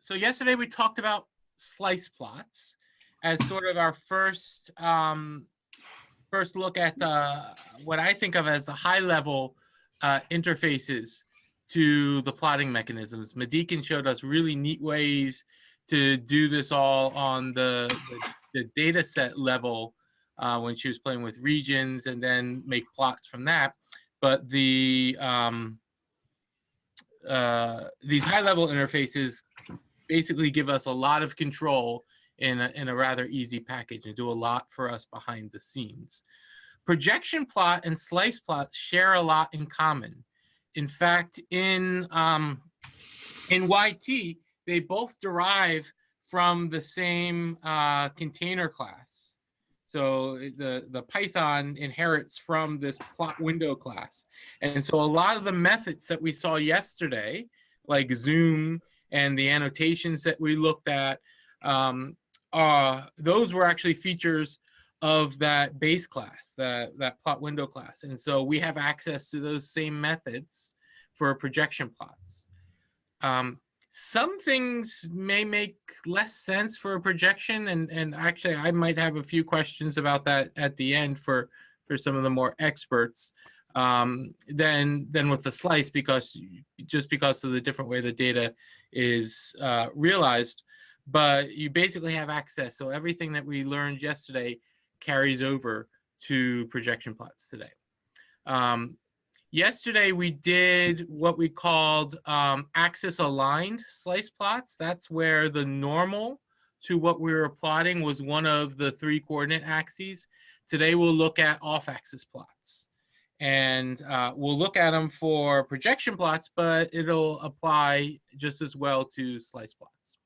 So yesterday we talked about slice plots as sort of our first first look at what I think of as the high level interfaces to the plotting mechanisms. Madikin showed us really neat ways to do this all on the data set level when she was playing with regions and then make plots from that. But these high level interfaces basically give us a lot of control in a rather easy package and do a lot for us behind the scenes. Projection plot and slice plot share a lot in common. In fact, in YT, they both derive from the same container class. So the Python inherits from this plot window class. And so a lot of the methods that we saw yesterday, like zoom and the annotations that we looked at, those were actually features of that base class, that plot window class. And so we have access to those same methods for projection plots. Some things may make less sense for a projection, and actually I might have a few questions about that at the end for some of the more experts than with the slice, because of the different way the data is realized. But you basically have access, so everything that we learned yesterday carries over to projection plots today. Yesterday, we did what we called axis-aligned slice plots. That's where the normal to what we were plotting was one of the 3 coordinate axes. Today, we'll look at off-axis plots. And we'll look at them for projection plots, but it'll apply just as well to slice plots.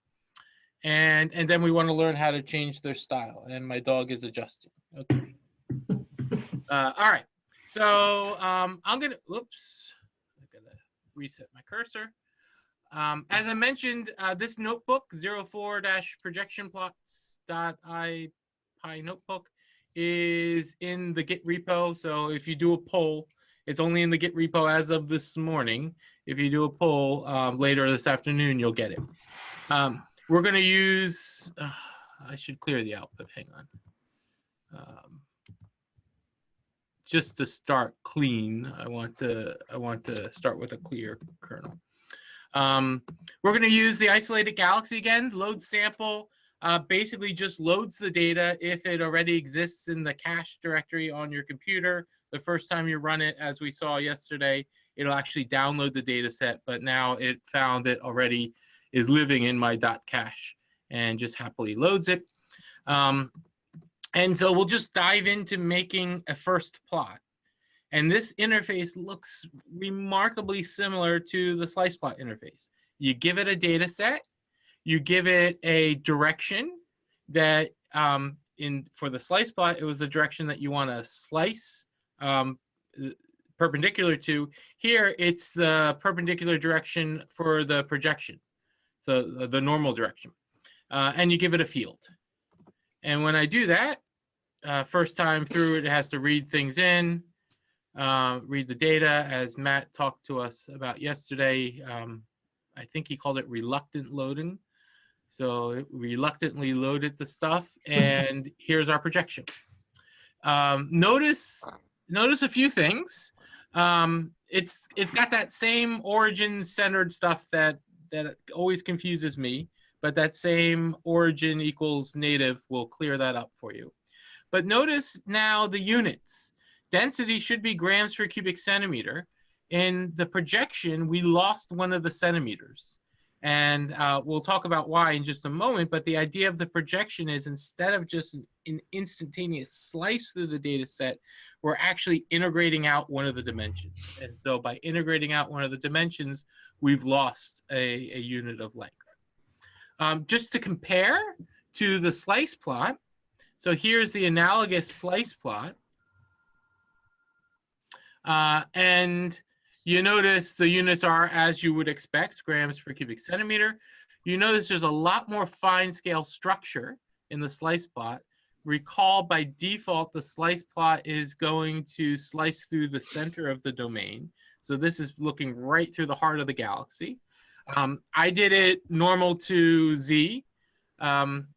And then we want to learn how to change their style. And my dog is adjusting. Okay. All right. So I'm gonna, oops, I'm gonna reset my cursor. As I mentioned, this notebook, 04-projectionplots.ipy notebook, is in the Git repo. So if you do a poll, it's only in the Git repo as of this morning. If you do a poll later this afternoon, you'll get it. We're gonna use, I should clear the output, hang on. Just to start clean, I want to start with a clear kernel. We're going to use the isolated galaxy again. Load sample basically just loads the data if it already exists in the cache directory on your computer. The first time you run it, as we saw yesterday, it'll actually download the data set, but now it found it already is living in my .cache and just happily loads it. And so we'll just dive into making a first plot. And this interface looks remarkably similar to the slice plot interface. You give it a data set, you give it a direction that for the slice plot, it was the direction that you want to slice perpendicular to. Here, it's the perpendicular direction for the projection, so the normal direction. And you give it a field. And when I do that, first time through, it has to read things in, read the data, as Matt talked to us about yesterday. I think he called it reluctant loading. So it reluctantly loaded the stuff, and here's our projection. Notice a few things. It's got that same origin-centered stuff that always confuses me, but that same origin equals native will clear that up for you. But notice now the units. Density should be grams per cubic centimeter. In the projection, we lost one of the centimeters. And we'll talk about why in just a moment, but the idea of the projection is instead of just an instantaneous slice through the data set, we're actually integrating out one of the dimensions. And so by integrating out one of the dimensions, we've lost a unit of length. Just to compare to the slice plot, so here's the analogous slice plot. And you notice the units are, as you would expect, grams per cubic centimeter. You notice there's a lot more fine scale structure in the slice plot. Recall by default, the slice plot is going to slice through the center of the domain. So this is looking right through the heart of the galaxy. I did it normal to Z, um,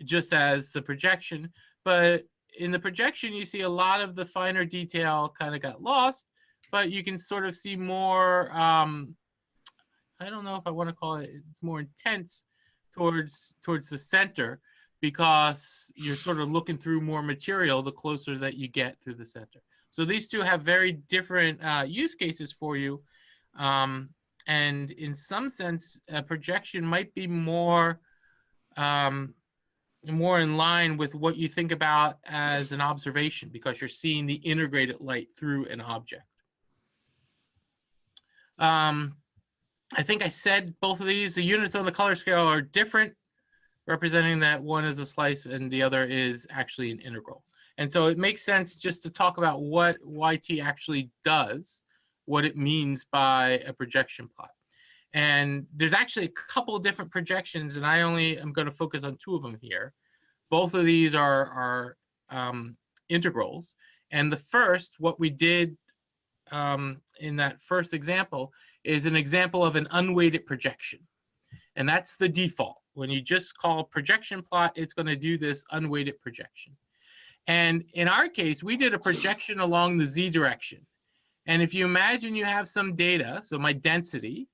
just as the projection, but in the projection, you see a lot of the finer detail kind of got lost, but you can sort of see more, I don't know if I want to call it, it's more intense towards the center, because you're sort of looking through more material the closer that you get through the center. So these two have very different use cases for you. And in some sense, a projection might be more in line with what you think about as an observation, because you're seeing the integrated light through an object. I think I said both of these, the units on the color scale are different, representing that one is a slice and the other is actually an integral. And so it makes sense just to talk about what YT actually does, what it means by a projection plot. And there's actually a couple of different projections, and I only am going to focus on two of them here. Both of these are integrals. And the first, what we did in that first example, is an example of an unweighted projection. And that's the default. When you just call projection plot, it's going to do this unweighted projection. And in our case, we did a projection along the Z direction. And if you imagine you have some data, so my density,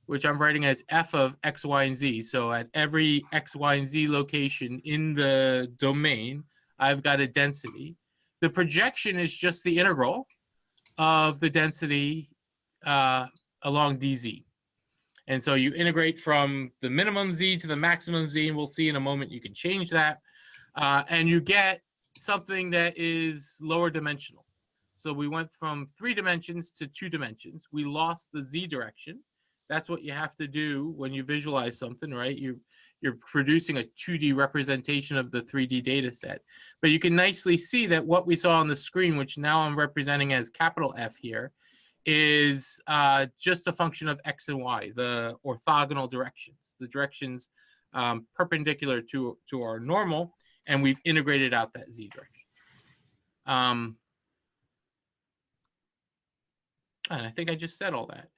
which I'm writing as f of x, y, and z. So at every x, y, and z location in the domain, I've got a density. The projection is just the integral of the density along dz. And so you integrate from the minimum z to the maximum z, and we'll see in a moment you can change that. And you get something that is lower dimensional. So we went from 3 dimensions to 2 dimensions. We lost the z direction. That's what you have to do when you visualize something, right? You're producing a 2D representation of the 3D data set. But you can nicely see that what we saw on the screen, which now I'm representing as capital F here, is just a function of x and y, the orthogonal directions, the directions perpendicular to our normal, and we've integrated out that z direction. And I think I just said all that.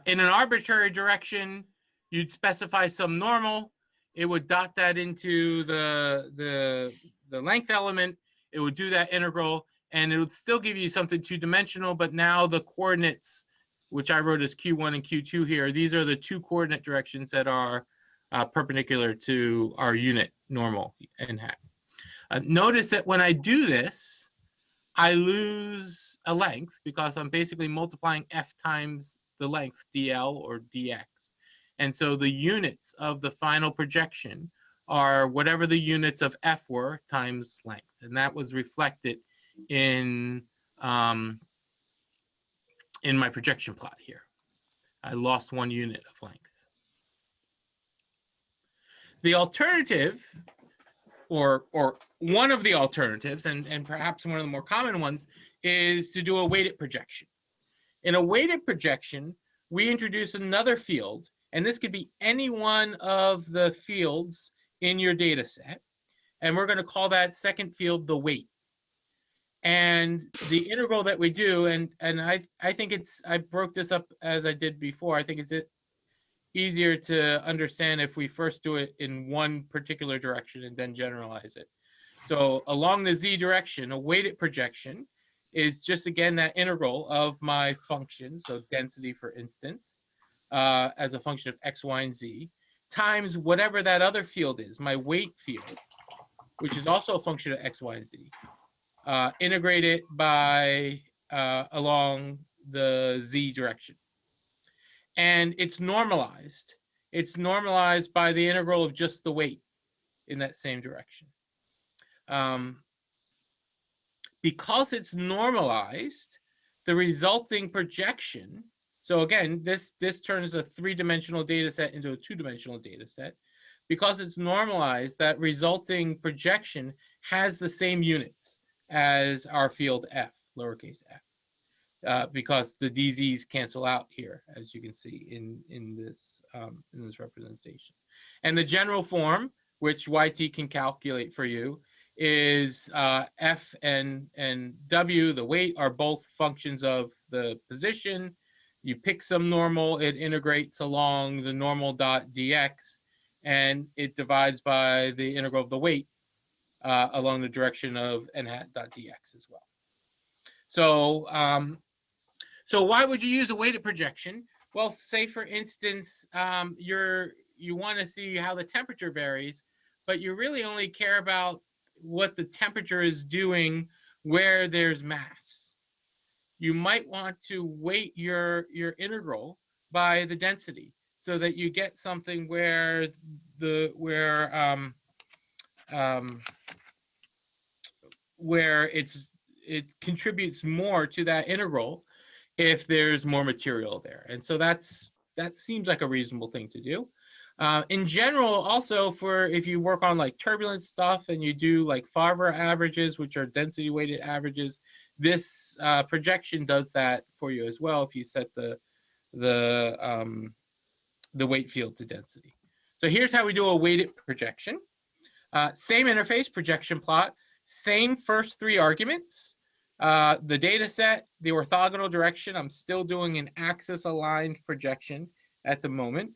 In an arbitrary direction, you'd specify some normal. It would dot that into the length element. It would do that integral, and it would still give you something two-dimensional, but now the coordinates, which I wrote as Q1 and Q2 here, these are the two coordinate directions that are perpendicular to our unit normal n hat. Notice that when I do this, I lose a length because I'm basically multiplying f times the length dl or dx. And so the units of the final projection are whatever the units of f were times length. And that was reflected in my projection plot here. I lost 1 unit of length. The alternative, or one of the alternatives, and perhaps one of the more common ones, is to do a weighted projection. In a weighted projection, we introduce another field, and this could be any one of the fields in your data set. And we're going to call that second field the weight. And the integral that we do, and I think I broke this up as I did before. I think it's easier to understand if we first do it in one particular direction and then generalize it. So along the z direction, a weighted projection is just, again, that integral of my function, so density, for instance, as a function of x, y, and z, times whatever that other field is, my weight field, which is also a function of x, y, and z, integrated by along the z direction. And it's normalized. It's normalized by the integral of just the weight in that same direction. Because it's normalized, the resulting projection, so again, this turns a 3-dimensional data set into a 2-dimensional data set. Because it's normalized, that resulting projection has the same units as our field f, lowercase f, because the dz's cancel out here, as you can see in this representation. And the general form, which YT can calculate for you, is f and w, the weight, are both functions of the position. You pick some normal, it integrates along the normal dot dx, and it divides by the integral of the weight along the direction of n hat dot dx as well. So, so why would you use a weighted projection? Well, say for instance, you want to see how the temperature varies, but you really only care about what the temperature is doing where there's mass. You might want to weight your integral by the density so that you get something where where it contributes more to that integral if there's more material there. And so that seems like a reasonable thing to do. In general, also for if you work on like turbulence stuff and you do like Favre averages, which are density weighted averages, this projection does that for you as well if you set the weight field to density. So here's how we do a weighted projection. Same interface, projection plot, same first three arguments. The data set, the orthogonal direction, I'm still doing an axis aligned projection at the moment.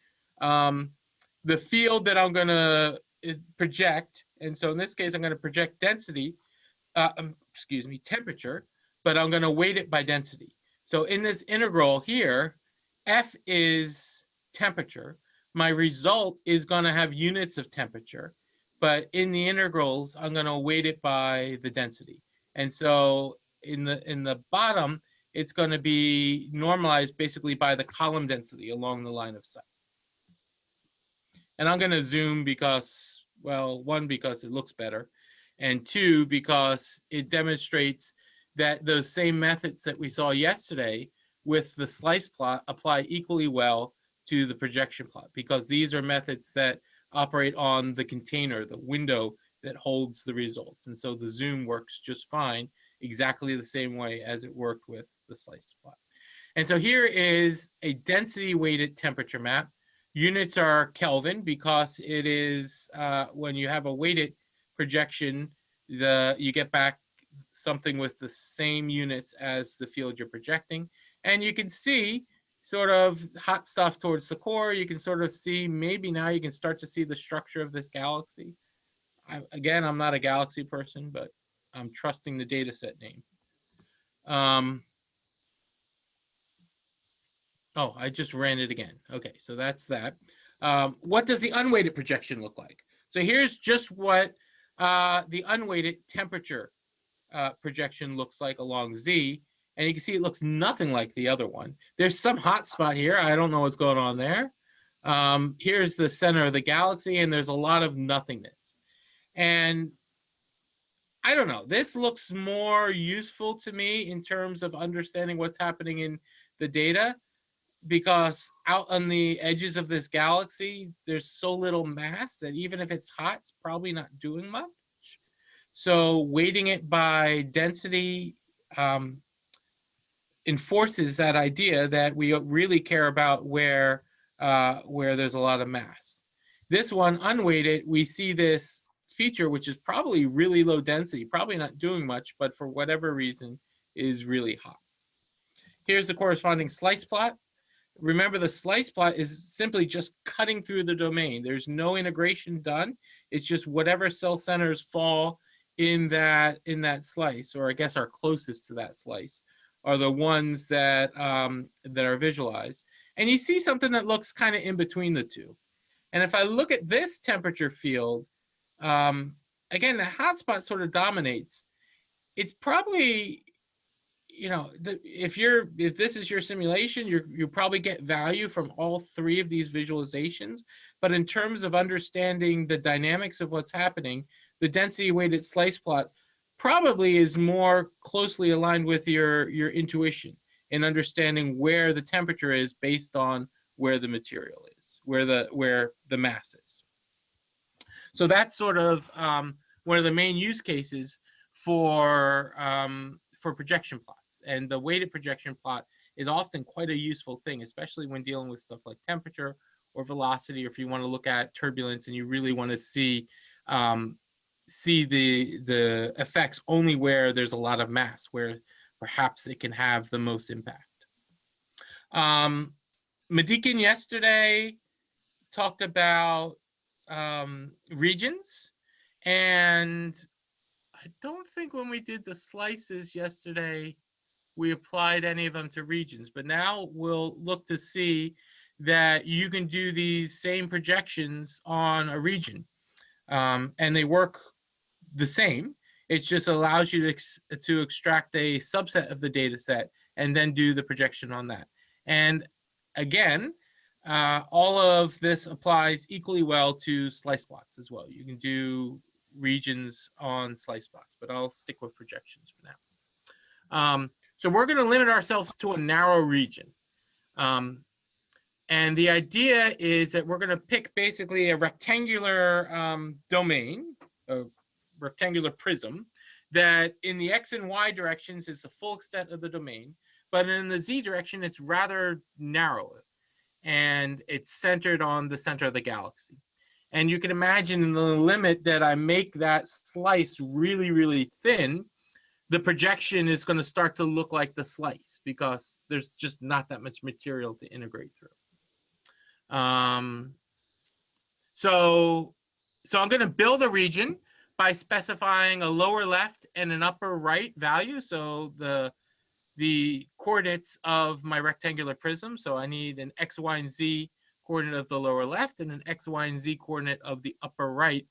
The field that I'm going to project, and so in this case, I'm going to project density, temperature, but I'm going to weight it by density. So in this integral here, F is temperature. My result is going to have units of temperature, but in the integrals, I'm going to weight it by the density. And so in the bottom, it's going to be normalized basically by the column density along the line of sight. And I'm going to zoom because, well, one, because it looks better, and two, because it demonstrates that those same methods that we saw yesterday with the slice plot apply equally well to the projection plot, because these are methods that operate on the container, the window that holds the results. And so the zoom works just fine, exactly the same way as it worked with the slice plot. And so here is a density weighted temperature map. Units are Kelvin because it is when you have a weighted projection, you get back something with the same units as the field you're projecting. And you can see sort of hot stuff towards the core. You can sort of see, maybe now you can start to see the structure of this galaxy. Again, I'm not a galaxy person, but I'm trusting the data set name. Oh, I just ran it again. Okay, so that's that. What does the unweighted projection look like? So here's just what the unweighted temperature projection looks like along Z. And you can see it looks nothing like the other one. There's some hot spot here. I don't know what's going on there. Here's the center of the galaxy, and there's a lot of nothingness. And I don't know. This looks more useful to me in terms of understanding what's happening in the data, because out on the edges of this galaxy, there's so little mass that even if it's hot, it's probably not doing much. So weighting it by density enforces that idea that we really care about where there's a lot of mass. This one, unweighted, we see this feature, which is probably really low density, probably not doing much, but for whatever reason is really hot. Here's the corresponding slice plot. Remember, the slice plot is simply just cutting through the domain. There's no integration done. It's just whatever cell centers fall in that slice, or I guess are closest to that slice, are the ones that that are visualized. And you see something that looks kind of in between the two. And if I look at this temperature field, again, the hotspot sort of dominates. It's probably, you know, if this is your simulation, you probably get value from all three of these visualizations. But in terms of understanding the dynamics of what's happening, the density weighted slice plot probably is more closely aligned with your intuition in understanding where the temperature is based on where the material is, where the mass is. So that's sort of one of the main use cases for projection plots. And the weighted projection plot is often quite a useful thing, especially when dealing with stuff like temperature or velocity, or if you want to look at turbulence and you really want to see the effects only where there's a lot of mass, where perhaps it can have the most impact. Madikin yesterday talked about regions, and I don't think when we did the slices yesterday, we applied any of them to regions, but now we'll look to see that you can do these same projections on a region, and they work the same. It just allows you to extract a subset of the data set and then do the projection on that. And again, all of this applies equally well to slice plots as well. You can do regions on slice plots, but I'll stick with projections for now. So we're going to limit ourselves to a narrow region. And the idea is that we're going to pick basically a rectangular domain, a rectangular prism, that in the X and Y directions is the full extent of the domain, but in the Z direction, it's rather narrow, and it's centered on the center of the galaxy. And you can imagine the limit that I make that slice really, really thin, the projection is going to start to look like the slice because there's just not that much material to integrate through. So I'm going to build a region by specifying a lower left and an upper right value. So the coordinates of my rectangular prism. So I need an X, Y, and Z coordinate of the lower left and an X, Y, and Z coordinate of the upper right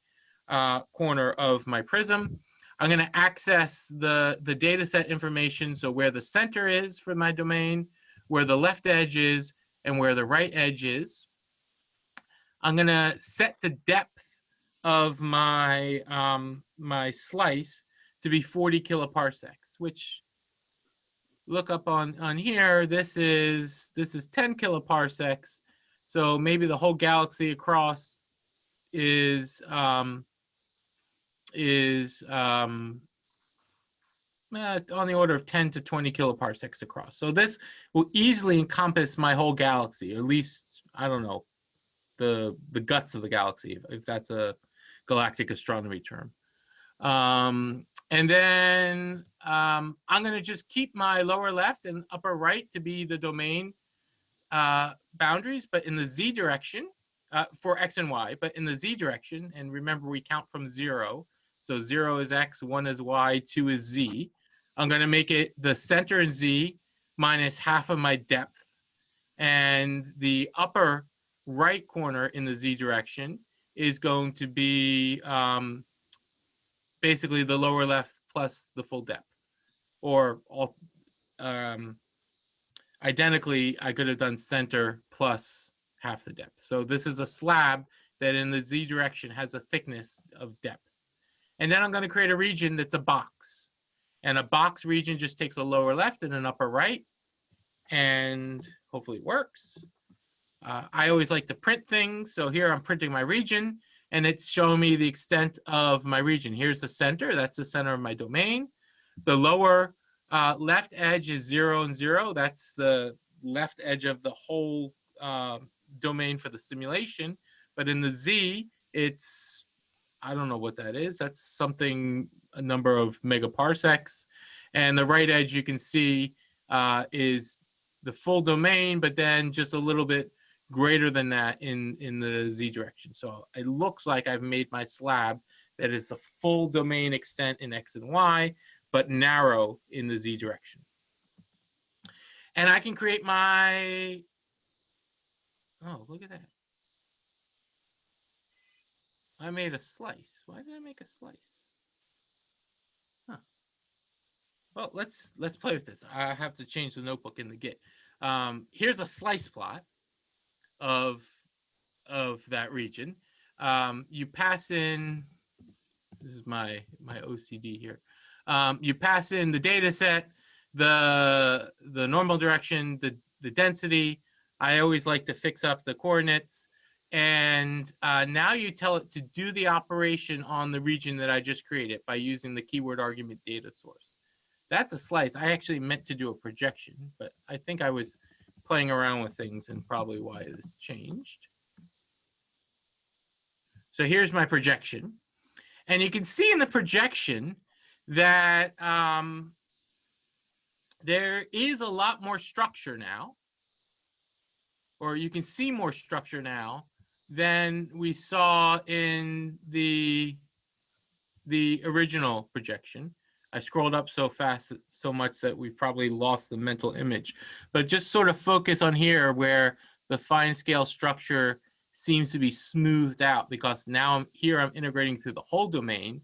corner of my prism. I'm going to access the data set information, so where the center is for my domain, where the left edge is, and where the right edge is. I'm going to set the depth of my, my slice to be 40 kiloparsecs, which, look up on here, this is 10 kiloparsecs. So maybe the whole galaxy across is on the order of 10 to 20 kiloparsecs across. So this will easily encompass my whole galaxy, or at least, I don't know, the guts of the galaxy, if that's a galactic astronomy term. And then I'm going to just keep my lower left and upper right to be the domain boundaries, but in the Z direction, for X and Y, but in the Z direction, and remember we count from 0, so 0 is X, 1 is Y, 2 is Z. I'm going to make it the center in Z minus half of my depth, and the upper right corner in the Z direction is going to be basically the lower left plus the full depth, or all identically, I could have done center plus half the depth. So this is a slab that in the Z direction has a thickness of depth. And then I'm going to create a region that's a box. And a box region just takes a lower left and an upper right, and hopefully it works. I always like to print things. So here I'm printing my region, and it's showing me the extent of my region. Here's the center. That's the center of my domain. The lower left edge is 0 and 0. That's the left edge of the whole domain for the simulation. But in the Z, it's, I don't know what that is. That's something, a number of megaparsecs. And the right edge, you can see, is the full domain, but then just a little bit greater than that in the Z direction. So it looks like I've made my slab that is the full domain extent in X and Y, but narrow in the Z direction. And I can create my, oh, look at that. I made a slice. Why did I make a slice? Huh. Well, let's play with this. I have to change the notebook in the Git. Here's a slice plot of that region. You pass in, this is my OCD here. You pass in the data set, the normal direction, the density. I always like to fix up the coordinates. And now you tell it to do the operation on the region that I just created by using the keyword argument data source. That's a slice. I actually meant to do a projection, but I think I was playing around with things and probably why this changed. So here's my projection. And you can see in the projection that there is a lot more structure now. or you can see more structure now than we saw in the original projection. I scrolled up so fast, so much that we've probably lost the mental image. But just sort of focus on here where the fine scale structure seems to be smoothed out, because now I'm integrating through the whole domain.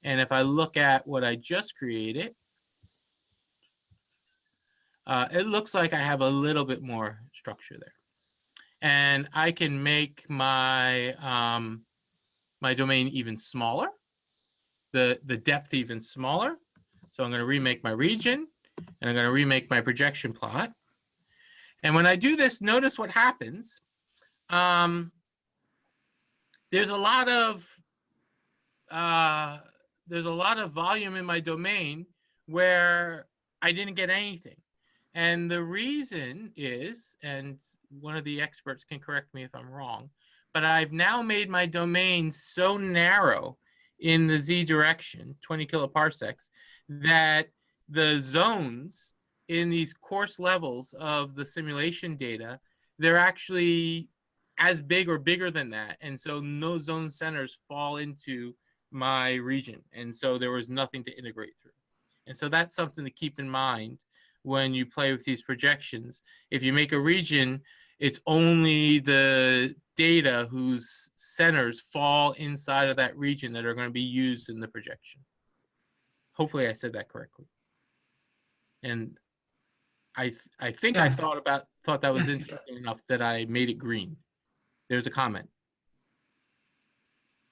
And if I look at what I just created, it looks like I have a little bit more structure there. And I can make my, my domain even smaller, the depth even smaller. So I'm going to remake my region, and I'm going to remake my projection plot. And when I do this, notice what happens. There's a lot of volume in my domain where I didn't get anything. And the reason is, and one of the experts can correct me if I'm wrong, but I've now made my domain so narrow in the Z direction, 20 kiloparsecs, that the zones in these coarse levels of the simulation data, they're actually as big or bigger than that. And so no zone centers fall into my region. And so there was nothing to integrate through. And so that's something to keep in mind when you play with these projections. If you make a region, it's only the data whose centers fall inside of that region that are going to be used in the projection. Hopefully I said that correctly. And I think yes. I thought that was interesting enough that I made it green. There's a comment.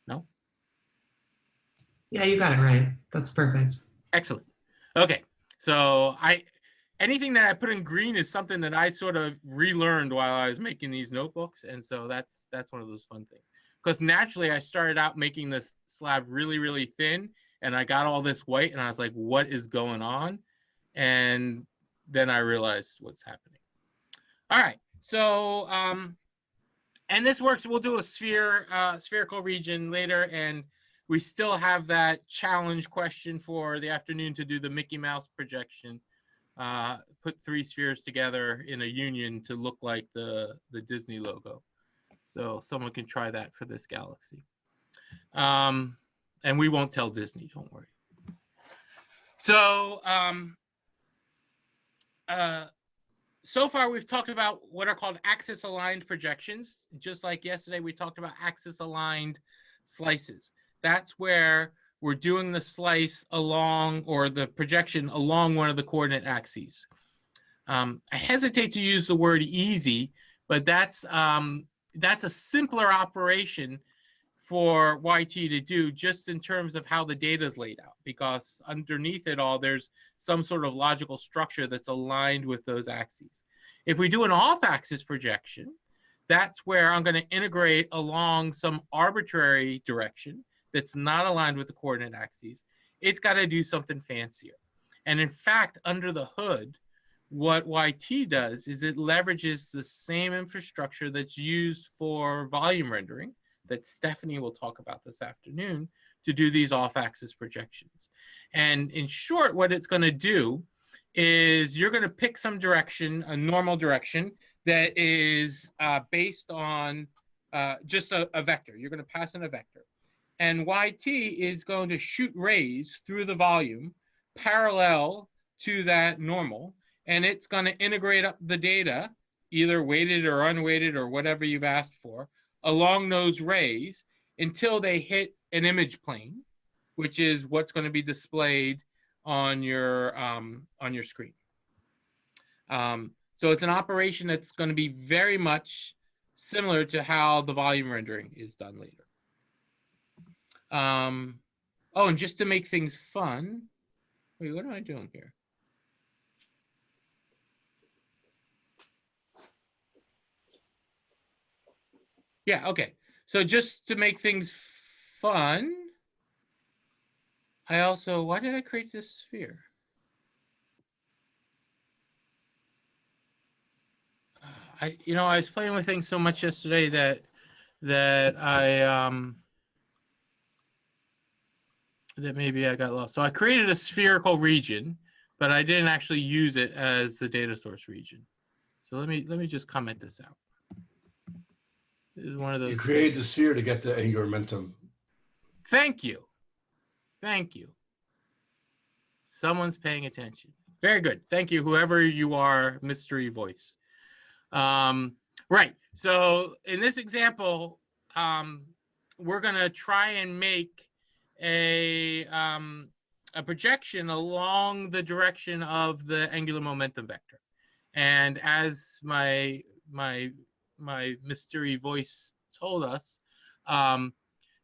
No? Yeah, you got it right. That's perfect. Excellent. Okay. So anything that I put in green is something that I sort of relearned while I was making these notebooks. And so that's one of those fun things. Because naturally I started out making this slab really, really thin, and I got all this white and I was like, what is going on? And then I realized what's happening. All right. So, and this works. We'll do a spherical region later, and we still have that challenge question for the afternoon to do the Mickey Mouse projection. Put 3 spheres together in a union to look like the Disney logo. So someone can try that for this galaxy. And we won't tell Disney, don't worry. So, so far we've talked about what are called axis aligned projections. Just like yesterday, we talked about axis aligned slices. That's where we're doing the slice along, or the projection along, one of the coordinate axes. I hesitate to use the word easy, but that's a simpler operation for YT to do, just in terms of how the data is laid out, because underneath it all, there's some sort of logical structure that's aligned with those axes. If we do an off-axis projection, that's where I'm going to integrate along some arbitrary direction that's not aligned with the coordinate axes. It's got to do something fancier. And in fact, under the hood, what YT does is it leverages the same infrastructure that's used for volume rendering, that Stephanie will talk about this afternoon, to do these off-axis projections. And in short, what it's going to do is you're going to pick some direction, a normal direction, that is based on just a vector. You're going to pass in a vector. And YT is going to shoot rays through the volume parallel to that normal, and it's going to integrate up the data, either weighted or unweighted or whatever you've asked for, along those rays until they hit an image plane, which is what's going to be displayed on your screen. So it's an operation that's going to be very much similar to how the volume rendering is done later. Oh, and just to make things fun, wait, what am I doing here? Yeah, okay. So just to make things fun, I also, why did I create this sphere? I was playing with things so much yesterday that maybe I got lost. So I created a spherical region, but I didn't actually use it as the data source region. So let me just comment this out. This is one of You those. create the sphere to get the angular momentum. Thank you. Thank you. Someone's paying attention. Very good. Thank you, whoever you are, mystery voice. Right. So in this example, we're going to try and make a projection along the direction of the angular momentum vector. And as my mystery voice told us,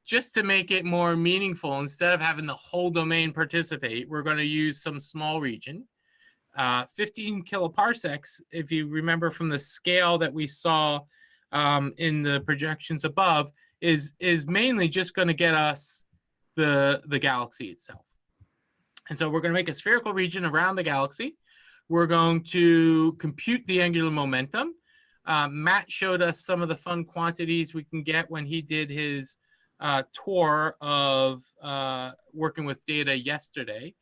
just to make it more meaningful, instead of having the whole domain participate, we're going to use some small region. 15 kiloparsecs, if you remember from the scale that we saw in the projections above, is mainly just going to get us the galaxy itself. And so we're going to make a spherical region around the galaxy. We're going to compute the angular momentum. Matt showed us some of the fun quantities we can get when he did his tour of working with data yesterday.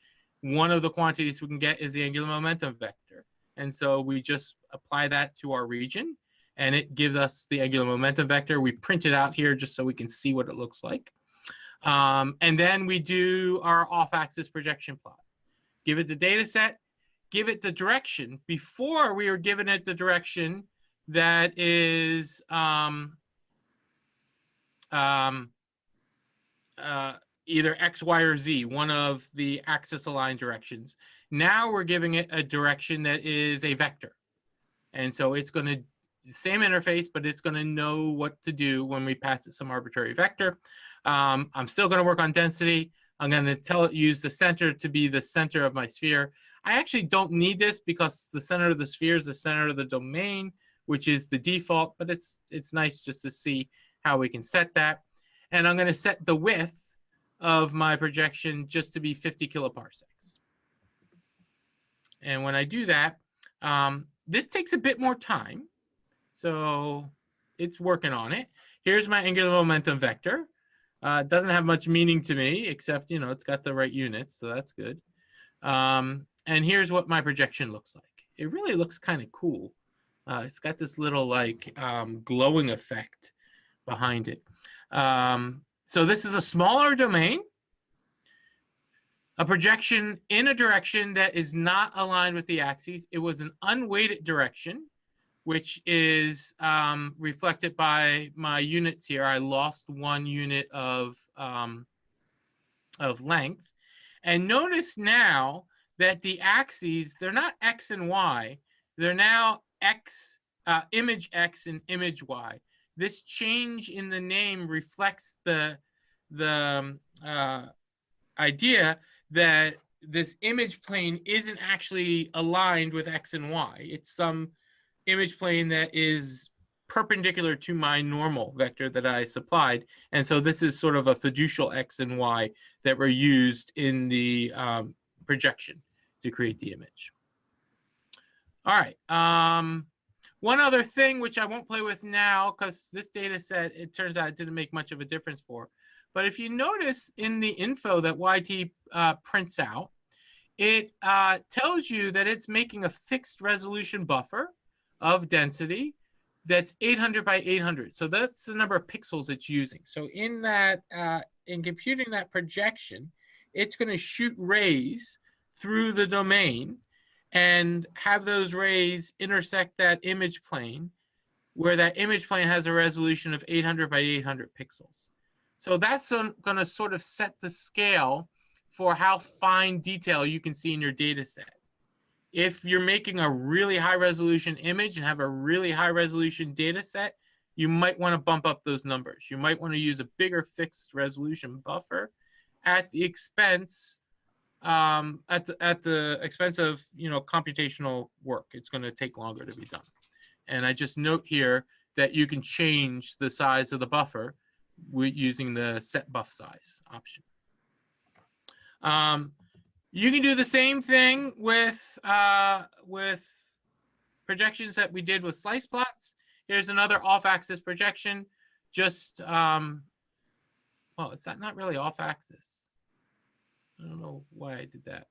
One of the quantities we can get is the angular momentum vector. And so we just apply that to our region, and it gives us the angular momentum vector. We print it out here just so we can see what it looks like. And then we do our off-axis projection plot. Give it the data set, give it the direction. Before, we were giving it the direction that is either X, Y, or Z, one of the axis-aligned directions. Now we're giving it a direction that is a vector. And so it's going to, same interface, but it's going to know what to do when we pass it some arbitrary vector. I'm still going to work on density. I'm going to tell it use the center to be the center of my sphere. I actually don't need this because the center of the sphere is the center of the domain, which is the default, but it's nice just to see how we can set that. And I'm going to set the width of my projection just to be 50 kiloparsecs. And when I do that, this takes a bit more time. So it's working on it. Here's my angular momentum vector. It doesn't have much meaning to me, except, you know, it's got the right units, so that's good. And here's what my projection looks like. It really looks kind of cool. It's got this little like glowing effect behind it. So this is a smaller domain, a projection in a direction that is not aligned with the axes. It was an unweighted direction, which is reflected by my units here. I lost 1 unit of length. And notice now that the axes, they're not X and Y. They're now X, image X and image Y. This change in the name reflects the idea that this image plane isn't actually aligned with X and Y. It's some image plane that is perpendicular to my normal vector that I supplied. And so this is sort of a fiducial X and Y that were used in the projection to create the image. All right. One other thing, which I won't play with now because this data set, it turns out it didn't make much of a difference for. But if you notice in the info that YT prints out, it tells you that it's making a fixed resolution buffer of density that's 800 by 800. So that's the number of pixels it's using. So in that, in computing that projection, it's going to shoot rays through the domain and have those rays intersect that image plane, where that image plane has a resolution of 800 by 800 pixels. So that's going to sort of set the scale for how fine detail you can see in your data set. If you're making a really high resolution image and have a really high resolution data set, you might want to bump up those numbers. You might want to use a bigger fixed resolution buffer at the expense at the expense of, you know, computational work. It's going to take longer to be done. And I just note here that you can change the size of the buffer using the set buff size option. You can do the same thing with projections that we did with slice plots. Here's another off-axis projection. Just, well, it's not really off-axis. I don't know why I did that.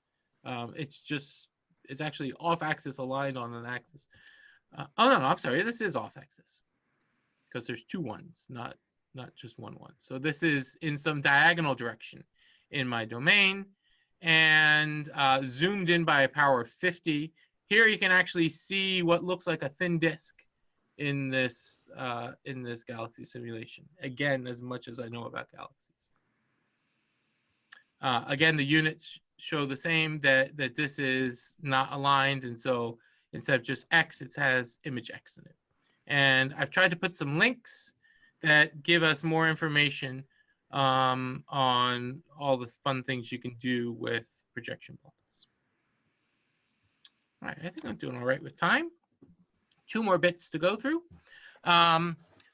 It's actually off-axis aligned on an axis. Oh, no, I'm sorry. This is off-axis. because there's 2 ones, not just 1 1. So this is in some diagonal direction in my domain, and zoomed in by a power of 50. Here you can actually see what looks like a thin disk in this galaxy simulation. Again, as much as I know about galaxies. Again, the units show the same, that this is not aligned, and so instead of just X, it has image X in it. And I've tried to put some links that give us more information on all the fun things you can do with projection plots. All right, I think I'm doing all right with time. 2 more bits to go through.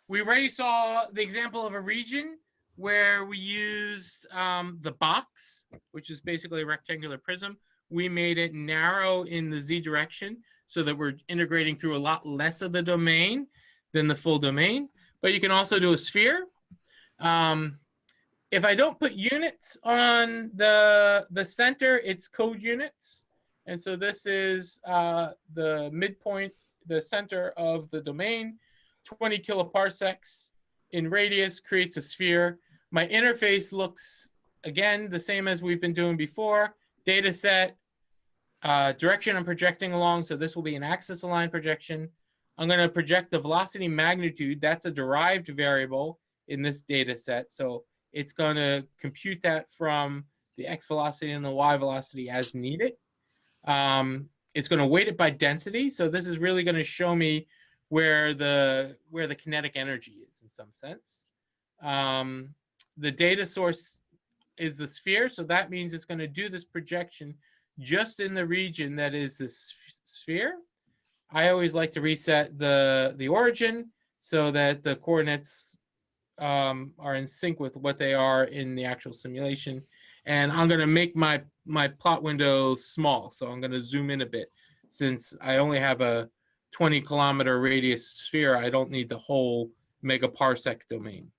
We already saw the example of a region where we used the box, which is basically a rectangular prism. We made it narrow in the Z direction so that we're integrating through a lot less of the domain than the full domain. But you can also do a sphere. If I don't put units on the center, it's code units. And so this is the midpoint, the center of the domain. 20 kiloparsecs in radius creates a sphere. My interface looks, again, the same as we've been doing before. Data set, direction I'm projecting along. So this will be an axis aligned projection. I'm going to project the velocity magnitude. That's a derived variable in this data set. So it's going to compute that from the x velocity and the y velocity as needed. It's going to weight it by density. So this is really going to show me where the kinetic energy is in some sense. The data source is the sphere. So that means it's going to do this projection just in the region that is the sphere. I always like to reset the origin so that the coordinates are in sync with what they are in the actual simulation. And I'm going to make my plot window small. So I'm going to zoom in a bit. Since I only have a 20 kilometer radius sphere, I don't need the whole megaparsec domain.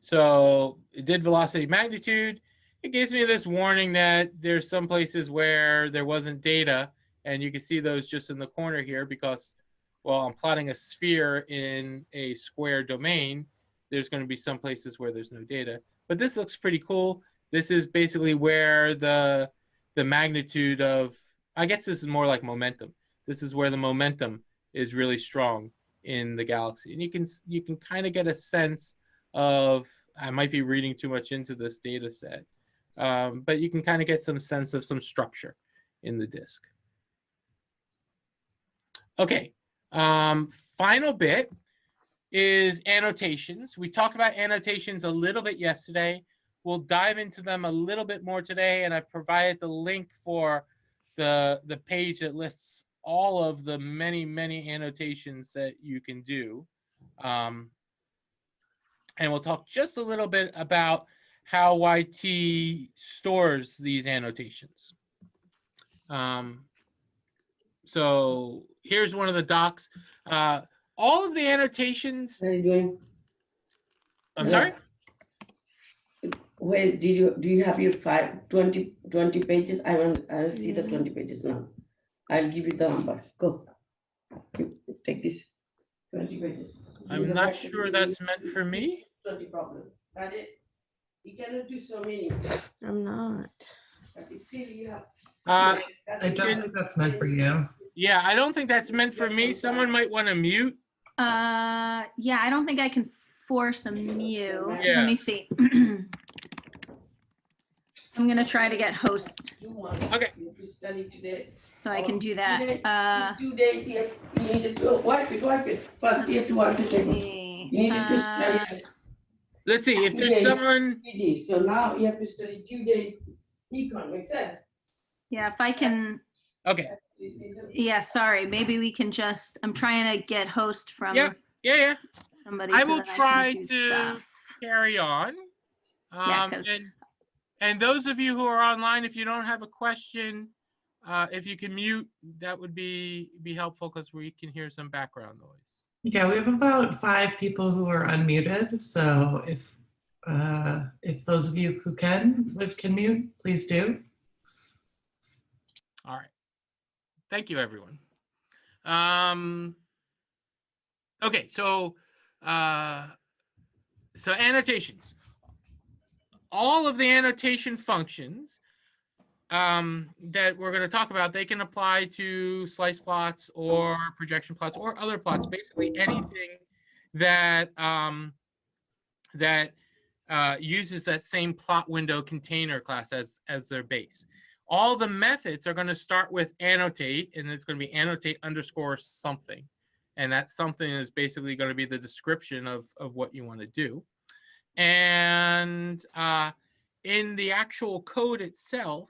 So it did velocity magnitude. It gives me this warning that there's some places where there wasn't data, and you can see those just in the corner here because, well, I'm plotting a sphere in a square domain. There's going to be some places where there's no data, but this looks pretty cool. This is basically where the magnitude of, I guess this is more like momentum. This is where the momentum is really strong in the galaxy, and you can kind of get a sense of, I might be reading too much into this data set, but you can kind of get some sense of some structure in the disk. Okay, final bit is annotations. We talked about annotations a little bit yesterday. We'll dive into them a little bit more today, and I've provided the link for the page that lists all of the many annotations that you can do. And we'll talk just a little bit about how YT stores these annotations. So here's one of the docs. All of the annotations. What are you doing? I'm sorry? Where do you have your 20 pages? I want to see the 20 pages now. I'll give you the number. Go. Take this 20 pages. I'm not sure that's meant for me. 20 problems. Got it? You cannot do so many. I'm not. But still you have. I don't think that's meant for you. Yeah, I don't think that's meant for me. Someone might want to mute. Yeah, I don't think I can force a mute. Yeah. Let me see. I'm gonna try to get host Okay. You study today. so I can do that. These 2 days you needed to wipe it. First you have to wipe it. See. You needed to study Let's see if there's someone. 3 days. So now you have to study 2 days econ. Makes sense? Yeah, if I can. Okay. Yeah, sorry. Maybe we can just. I'm trying to get host from Yeah. somebody. I so will that try can do to stuff. carry on. Yeah, 'cause- And those of you who are online, if you don't have a question, if you can mute, that would be helpful because we can hear some background noise. Yeah, we have about 5 people who are unmuted. So if those of you who can mute, please do. All right. Thank you, everyone. Okay, so annotations. All of the annotation functions that we're going to talk about, they can apply to slice plots or projection plots or other plots. Basically, anything that uses that same plot window container class as their base. All the methods are going to start with annotate, and it's going to be annotate underscore something. And that something is basically going to be the description of what you want to do. And in the actual code itself,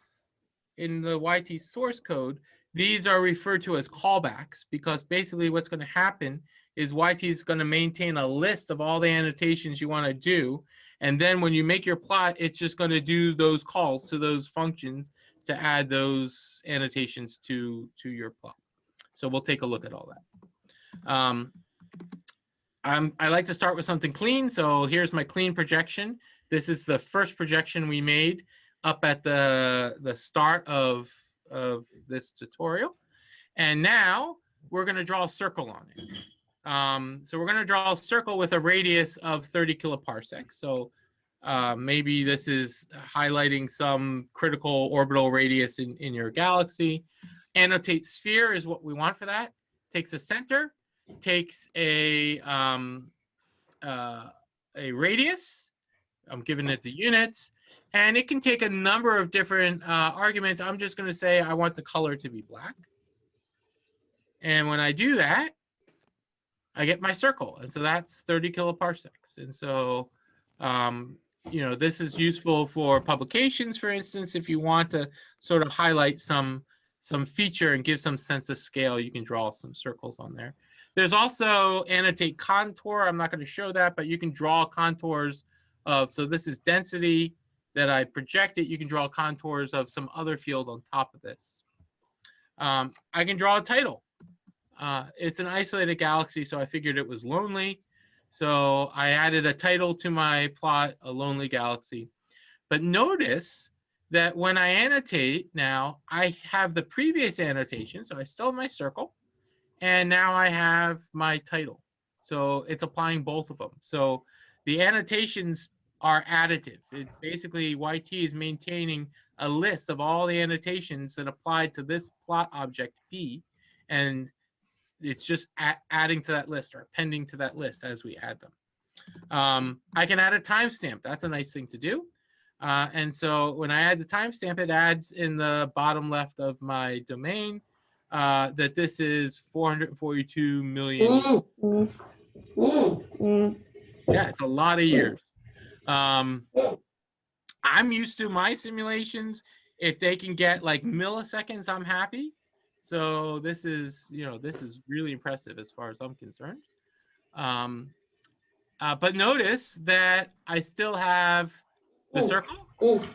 in the YT source code, these are referred to as callbacks, because basically what's going to happen is YT is going to maintain a list of all the annotations you want to do. And then when you make your plot, it's just going to do those calls to those functions to add those annotations to your plot. So we'll take a look at all that. I like to start with something clean. So here's my clean projection. This is the first projection we made up at the start of this tutorial. And now we're going to draw a circle on it. So we're going to draw a circle with a radius of 30 kiloparsecs. So maybe this is highlighting some critical orbital radius in your galaxy. Annotate sphere is what we want for that. Takes a center, takes a radius. I'm giving it the units, and it can take a number of different arguments. I'm just going to say I want the color to be black. And when I do that, I get my circle. And so that's 30 kiloparsecs. And so, you know, this is useful for publications, for instance. If you want to sort of highlight some feature and give some sense of scale, you can draw some circles on there. There's also annotate contour. I'm not going to show that, but you can draw contours of, so this is density that I projected. You can draw contours of some other field on top of this. I can draw a title. It's an isolated galaxy, so I figured it was lonely. So I added a title to my plot, a lonely galaxy. But notice that when I annotate now, I have the previous annotation. So I still have my circle, and now I have my title. So it's applying both of them. So the annotations are additive. It basically, YT is maintaining a list of all the annotations that apply to this plot object P, and it's just adding to that list or appending to that list as we add them. I can add a timestamp. That's a nice thing to do. And so when I add the timestamp, it adds in the bottom left of my domain that this is 442 million. Yeah, it's a lot of years. I'm used to my simulations. If they can get like milliseconds, I'm happy. So this is, you know, this is really impressive as far as I'm concerned. But notice that I still have the circle.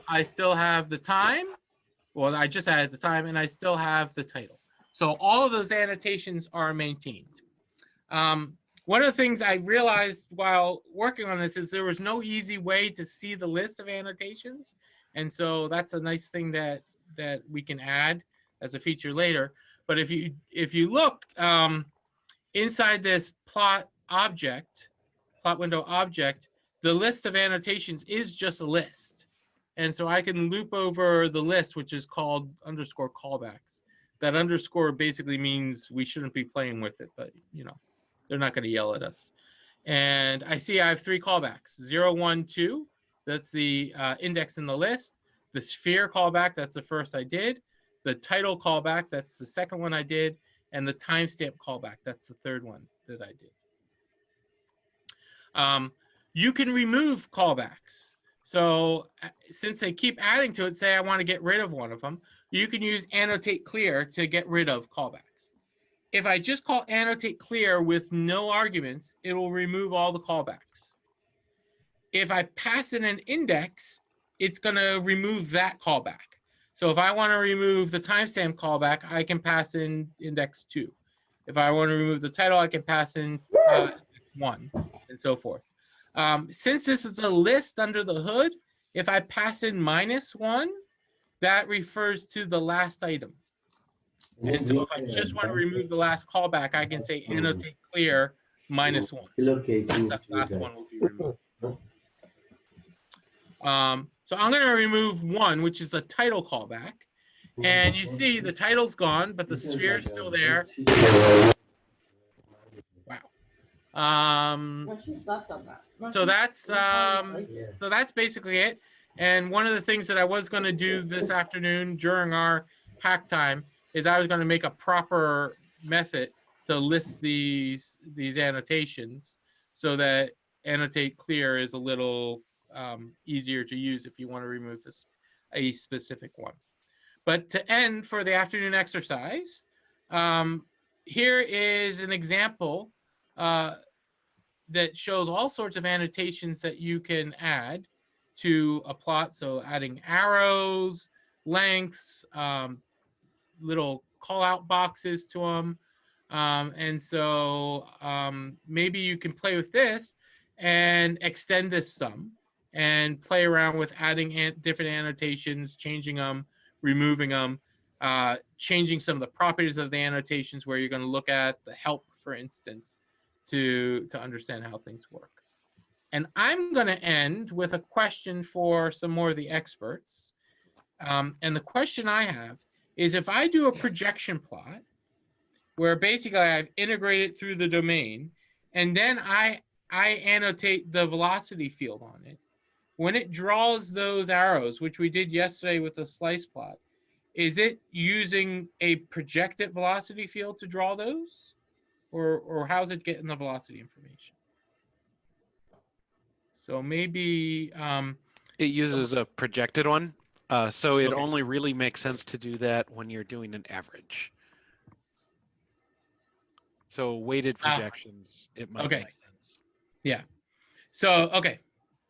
I still have the time. Well, I just added the time, and I still have the title. So all of those annotations are maintained. One of the things I realized while working on this is there was no easy way to see the list of annotations. And so that's a nice thing that we can add as a feature later. But if you look inside this plot window object, the list of annotations is just a list. And so I can loop over the list, which is called underscore callbacks. That underscore basically means we shouldn't be playing with it, but you know, they're not going to yell at us. And I see I have 3 callbacks, 0, 1, 2. That's the index in the list. The sphere callback, that's the first I did. The title callback, that's the second one I did. And the timestamp callback, that's the third one that I did. You can remove callbacks. So since they keep adding to it, say I want to get rid of one of them, you can use annotate clear to get rid of callbacks. If I just call annotate clear with no arguments, it will remove all the callbacks. If I pass in an index, it's going to remove that callback. So if I want to remove the timestamp callback, I can pass in index 2. If I want to remove the title, I can pass in index 1, and so forth. Since this is a list under the hood, if I pass in -1, that refers to the last item. And so if I just want to remove the last callback, I can say annotate clear minus 1. That last one will be removed. So I'm going to remove 1, which is a title callback. And you see the title's gone, but the sphere is still there. Wow. So that's basically it. And one of the things that I was going to do this afternoon during our hack time is I was going to make a proper method to list these annotations so that annotate clear is a little easier to use if you want to remove a specific one. But to end for the afternoon exercise, here is an example that shows all sorts of annotations that you can add to a plot. So adding arrows, lengths, little call out boxes to them. And so maybe you can play with this and extend this some and play around with adding different annotations, changing them, removing them, changing some of the properties of the annotations where you're going to look at the help, for instance, to understand how things work. And I'm going to end with a question for some more of the experts. And the question I have is, if I do a projection plot where basically I've integrated through the domain and then I annotate the velocity field on it, when it draws those arrows, which we did yesterday with the slice plot, is it using a projected velocity field to draw those? Or how's it getting the velocity information? So maybe it uses a projected one. So it Okay. only really makes sense to do that when you're doing an average. So weighted projections, it might okay. make sense. Yeah. So, okay.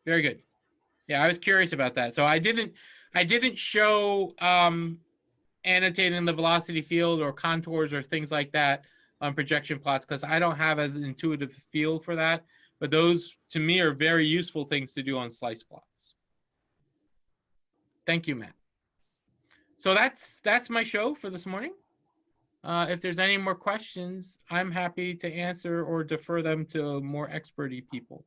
Very good. Yeah, I was curious about that. So I didn't show annotating the velocity field or contours or things like that on projection plots because I don't have as intuitive a feel for that. But those, to me, are very useful things to do on slice plots. Thank you, Matt. So that's my show for this morning. If there's any more questions, I'm happy to answer or defer them to more experty people.